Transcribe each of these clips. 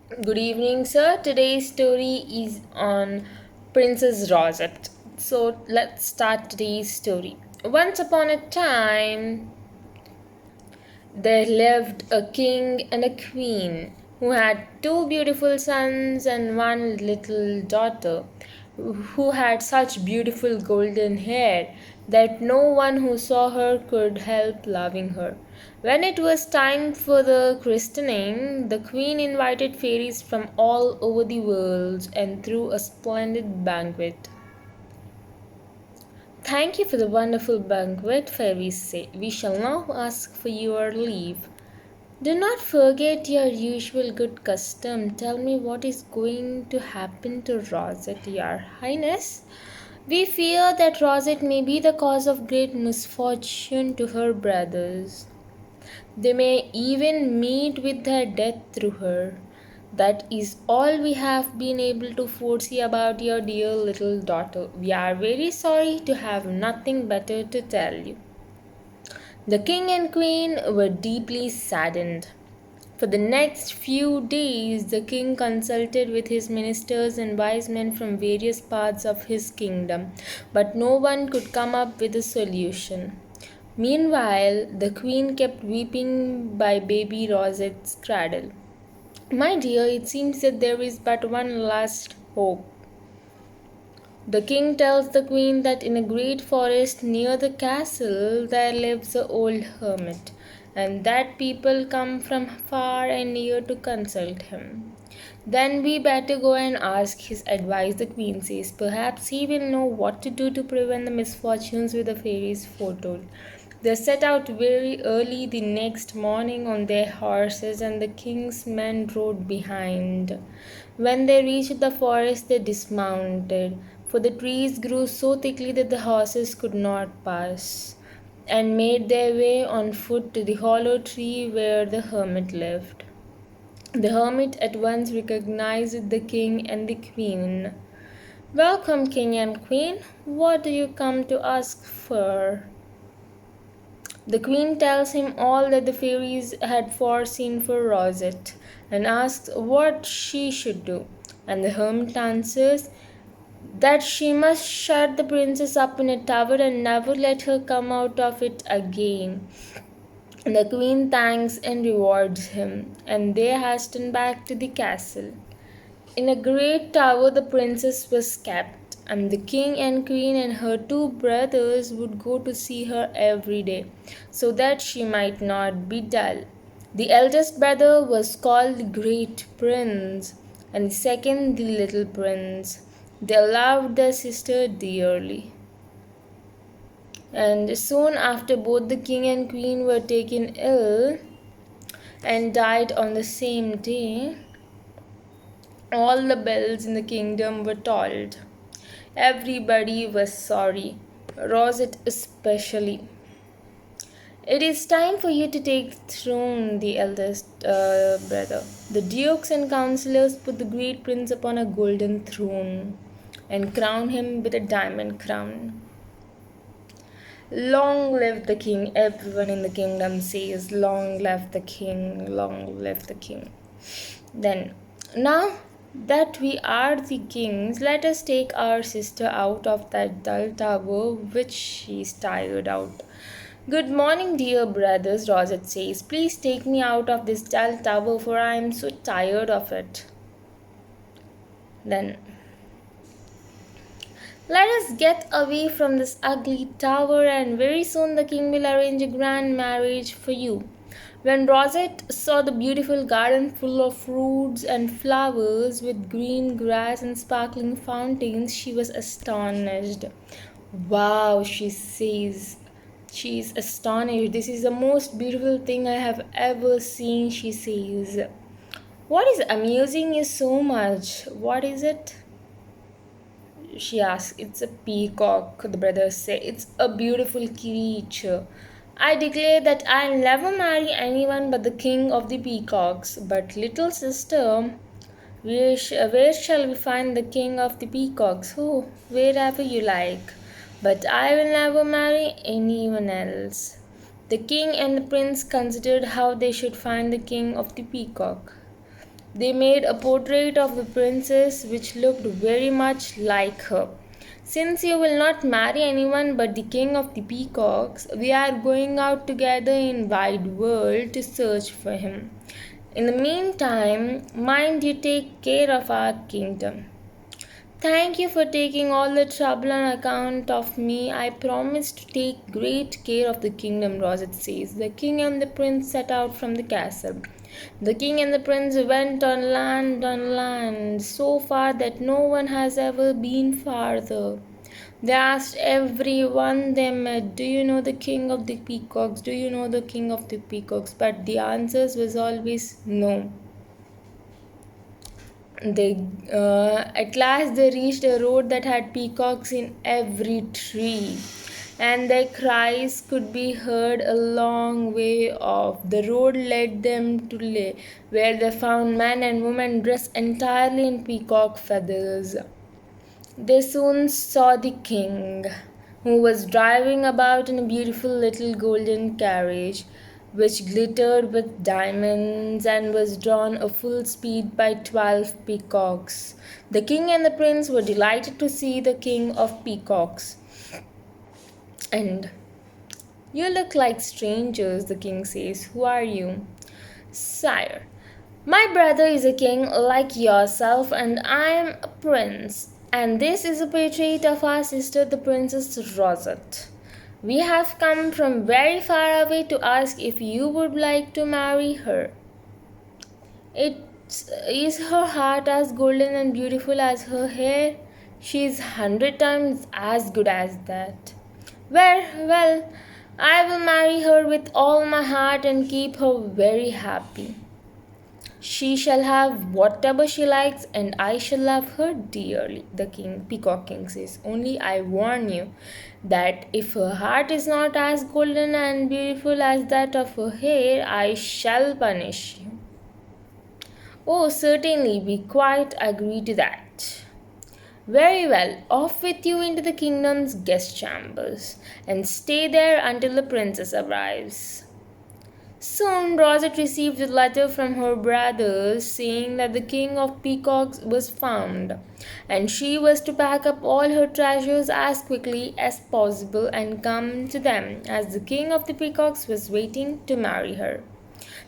Good evening, sir. Today's story is on Princess Rosette. So let's start today's story. Once upon a time, there lived a king and a queen who had two beautiful sons and one little daughter who had such beautiful golden hair that no one who saw her could help loving her. When it was time for the christening, the queen invited fairies from all over the world and threw a splendid banquet. Thank you for the wonderful banquet, fairies say. We shall now ask for your leave. Do not forget your usual good custom. Tell me what is going to happen to Rosette, Your Highness. We fear that Rosette may be the cause of great misfortune to her brothers. They may even meet with their death through her. That is all we have been able to foresee about your dear little daughter. We are very sorry to have nothing better to tell you. The king and queen were deeply saddened. For the next few days, the king consulted with his ministers and wise men from various parts of his kingdom, but no one could come up with a solution. Meanwhile, the queen kept weeping by baby Rosette's cradle. My dear, it seems that there is but one last hope. The king tells the queen that in a great forest near the castle there lives an old hermit, and that people come from far and near to consult him. Then we better go and ask his advice, the queen says. Perhaps he will know what to do to prevent the misfortunes which the fairies foretold. They set out very early the next morning on their horses, and the king's men rode behind. When they reached the forest, they dismounted, for the trees grew so thickly that the horses could not pass, and made their way on foot to the hollow tree where the hermit lived. The hermit at once recognized the king and the queen. Welcome, king and queen. What do you come to ask for? The queen tells him all that the fairies had foreseen for Rosette and asks what she should do. And the hermit answers that she must shut the princess up in a tower and never let her come out of it again. The queen thanks and rewards him, and they hasten back to the castle. In a great tower, the princess was kept, and the king and queen and her two brothers would go to see her every day, so that she might not be dull. The eldest brother was called the Great Prince, and the second the Little Prince. They loved their sister dearly. And soon after, both the king and queen were taken ill and died on the same day. All the bells in the kingdom were tolled. Everybody was sorry, Rosette especially. It is time for you to take the throne, the eldest brother. The dukes and councillors put the great prince upon a golden throne and crown him with a diamond crown. Long live the king, everyone in the kingdom says, long live the king, long live the king. Then, now that we are the kings, let us take our sister out of that dull tower which she is tired out. Good morning, dear brothers, Rosette says. Please take me out of this dull tower, for I am so tired of it. Then, let us get away from this ugly tower, and very soon the king will arrange a grand marriage for you. When Rosette saw the beautiful garden full of fruits and flowers with green grass and sparkling fountains, she was astonished. Wow, she says. She is astonished. This is the most beautiful thing I have ever seen, she says. What is amusing you so much? What is it? She asks. It's a peacock, the brothers say. It's a beautiful creature. I declare that I'll never marry anyone but the king of the peacocks. But, little sister, where shall we find the king of the peacocks? Oh, wherever you like. But I will never marry anyone else. The king and the prince considered how they should find the king of the peacock. They made a portrait of the princess which looked very much like her. Since you will not marry anyone but the king of the peacocks, we are going out together in wide world to search for him. In the meantime, mind you take care of our kingdom. Thank you for taking all the trouble on account of me. I promise to take great care of the kingdom, Rosette says. The king and the prince set out from the castle. The king and the prince went on land, so far that no one has ever been farther. They asked everyone they met, "Do you know the king of the peacocks? Do you know the king of the peacocks?" But the answers was always no. At last they reached a road that had peacocks in every tree, and their cries could be heard a long way off. The road led them to lay, where they found men and women dressed entirely in peacock feathers. They soon saw the king, who was driving about in a beautiful little golden carriage, which glittered with diamonds and was drawn at full speed by 12 peacocks. The king and the prince were delighted to see the king of peacocks. And you look like strangers, the king says. Who are you? Sire, my brother is a king like yourself, and I am a prince. And this is a portrait of our sister, the Princess Rosette. We have come from very far away to ask if you would like to marry her. It is her heart as golden and beautiful as her hair? She is 100 times as good as that. Well, I will marry her with all my heart and keep her very happy. She shall have whatever she likes, and I shall love her dearly, the Peacock King says. Only I warn you that if her heart is not as golden and beautiful as that of her hair, I shall punish you. Oh, certainly, we quite agree to that. Very well, off with you into the kingdom's guest chambers, and stay there until the princess arrives. Soon Rosette received a letter from her brothers saying that the king of peacocks was found, and she was to pack up all her treasures as quickly as possible and come to them, as the king of the peacocks was waiting to marry her.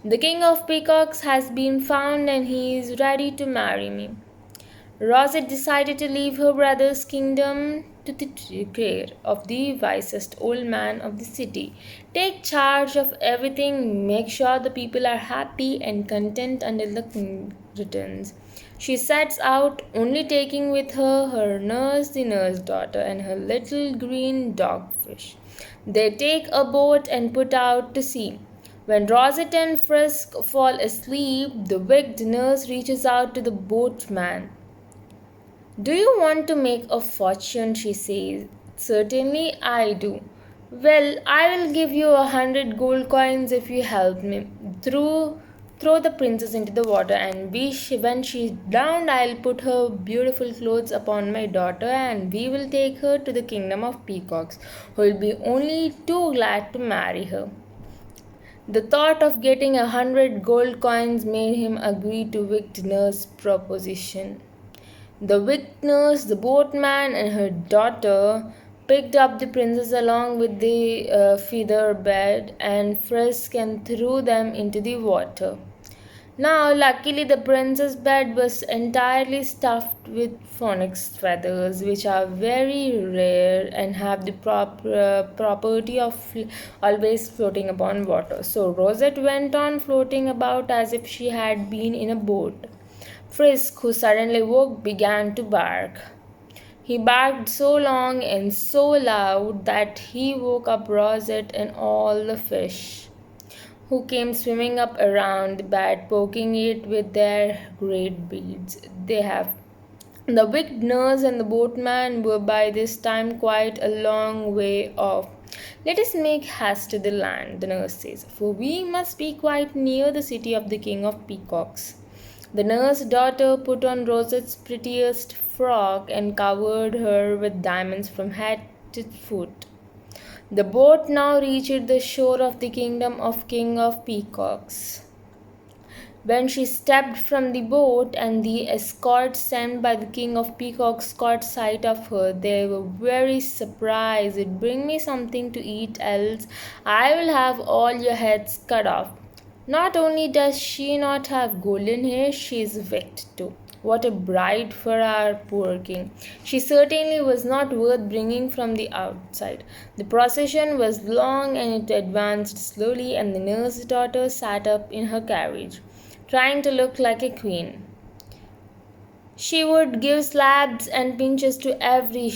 The king of peacocks has been found and he is ready to marry me. Rosette decided to leave her brother's kingdom to the care of the wisest old man of the city. Take charge of everything, make sure the people are happy and content until the king returns. She sets out, only taking with her her nurse, the nurse daughter, and her little green dogfish. They take a boat and put out to sea. When Rosette and Frisk fall asleep, the wicked nurse reaches out to the boatman. Do you want to make a fortune? She says. Certainly I do. Well, I will give you 100 gold coins if you help me. Throw the princess into the water, and when she's drowned, I'll put her beautiful clothes upon my daughter, and we will take her to the kingdom of peacocks, who will be only too glad to marry her. The thought of getting 100 gold coins made him agree to Victor's proposition. The witness, the boatman, and her daughter picked up the princess along with the feather bed and Frisk and threw them into the water. Now, luckily, the princess' bed was entirely stuffed with phoenix feathers, which are very rare and have the property of always floating upon water. So, Rosette went on floating about as if she had been in a boat. Frisk, who suddenly woke, began to bark. He barked so long and so loud that he woke up Rosette and all the fish, who came swimming up around the bed, poking it with their great beaks. The wicked nurse and the boatman were by this time quite a long way off. Let us make haste to the land, the nurse says, for we must be quite near the city of the king of peacocks. The nurse's daughter put on Rosette's prettiest frock and covered her with diamonds from head to foot. The boat now reached the shore of the kingdom of King of Peacocks. When she stepped from the boat and the escort sent by the King of Peacocks caught sight of her, they were very surprised. It bring me something to eat, else I will have all your heads cut off. Not only does she not have golden hair, she is wicked too. What a bride for our poor king. She certainly was not worth bringing from the outside. The procession was long and it advanced slowly, and the nurse's daughter sat up in her carriage, trying to look like a queen. She would give slaps and pinches to every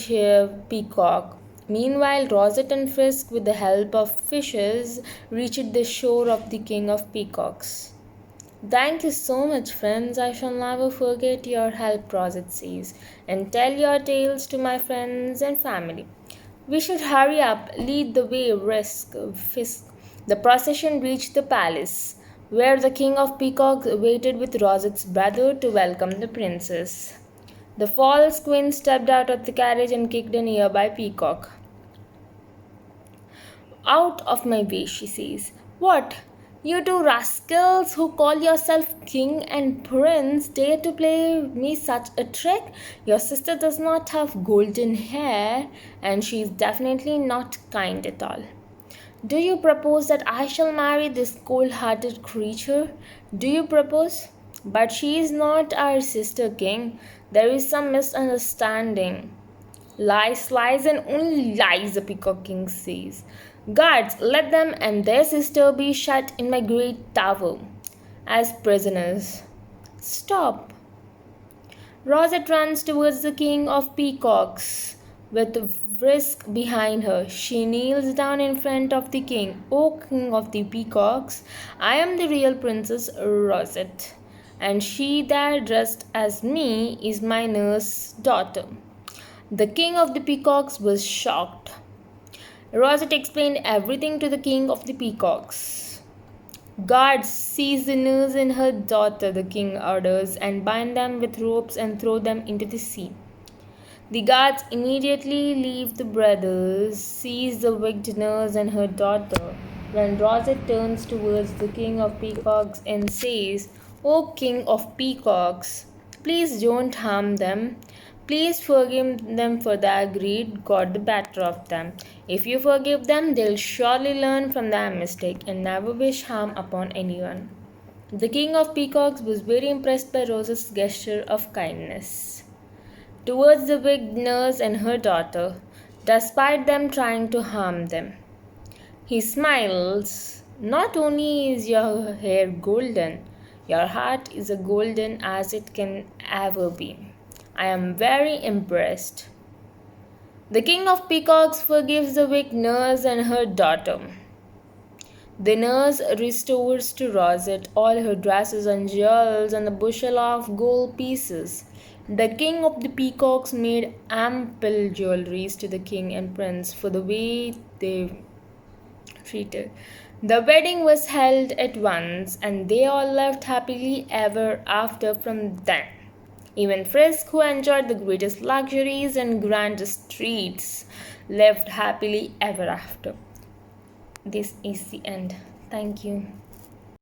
peacock. Meanwhile, Rosette and Frisk, with the help of fishes, reached the shore of the King of Peacocks. Thank you so much, friends. I shall never forget your help, Rosette says, and tell your tales to my friends and family. We should hurry up. Lead the way, Fisk. The procession reached the palace, where the King of Peacocks waited with Rosette's brother to welcome the princess. The false queen stepped out of the carriage and kicked a nearby peacock. Out of my way, she says. What? You two rascals who call yourself king and prince dare to play me such a trick? Your sister does not have golden hair, and she is definitely not kind at all. Do you propose that I shall marry this cold-hearted creature? Do you propose? But she is not our sister, king. There is some misunderstanding. Lies, lies, and only lies, the Peacock King says. Guards, let them and their sister be shut in my great tower as prisoners. Stop. Rosette runs towards the King of Peacocks with Frisk behind her. She kneels down in front of the king. O King of the Peacocks, I am the real Princess Rosette, and she that dressed as me is my nurse's daughter. The King of the Peacocks was shocked. Rosette explained everything to the King of the Peacocks. Guards, seize the nurse and her daughter, the king orders, and bind them with ropes and throw them into the sea. The guards immediately leave the brothers, seize the wicked nurse and her daughter. When Rosette turns towards the King of Peacocks and says, O King of Peacocks, please don't harm them. Please forgive them, for their greed got the better of them. If you forgive them, they'll surely learn from their mistake and never wish harm upon anyone. The King of Peacocks was very impressed by Rosette's gesture of kindness towards the wicked nurse and her daughter, despite them trying to harm them. He smiles. Not only is your hair golden, your heart is as golden as it can ever be. I am very impressed. The King of Peacocks forgives the wicked nurse and her daughter. The nurse restores to Rosette all her dresses and jewels and the bushel of gold pieces. The King of the Peacocks made ample jewelries to the king and prince for the way they treated. The wedding was held at once, and they all lived happily ever after from then. Even Frisk, who enjoyed the greatest luxuries and grandest treats, lived happily ever after. This is the end. Thank you.